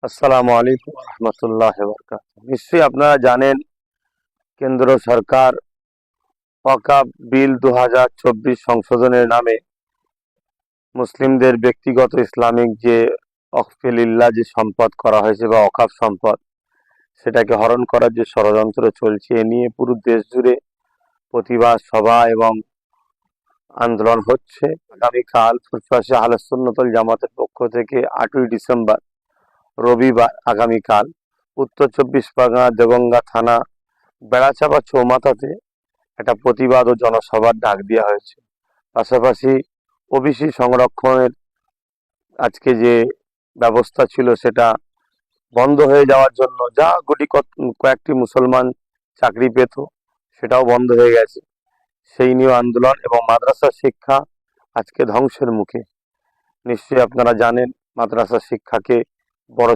আসসালামু আলাইকুম রহমতুল্লাহ বরকাত। নিশ্চয়ই আপনারা জানেন, কেন্দ্র সরকার ওয়াকফ বিল 2024 সংশোধনের নামে মুসলিমদের ব্যক্তিগত ইসলামিক যে ওয়াকফে লিল্লাহ যে সম্পদ করা হয়েছে বা ওয়াকফ সম্পদ, সেটাকে হরণ করার যে ষড়যন্ত্র চলছে, এ নিয়ে পুরো দেশ জুড়ে প্রতিবাদ সভা এবং আন্দোলন হচ্ছে। আগামীকাল ফুরফুরা আহলে সুন্নাত ওয়াল জামাতের পক্ষ থেকে 8ই ডিসেম্বর রবিবার আগামীকাল উত্তর 24 পরগনা দেগঙ্গা থানা বেড়াচাপা চৌমাথাতে একটা প্রতিবাদ ও জনসভার ডাক দেওয়া হয়েছে। পাশাপাশি ওবিসি সংরক্ষণের আজকে যে ব্যবস্থা ছিল সেটা বন্ধ হয়ে যাওয়ার জন্য, যা কয়েকটি মুসলমান চাকরি পেত সেটাও বন্ধ হয়ে গেছে, সেই নিয়ে আন্দোলন। এবং মাদ্রাসা শিক্ষা আজকে ধ্বংসের মুখে। নিশ্চয়ই আপনারা জানেন, মাদ্রাসা শিক্ষাকে বড়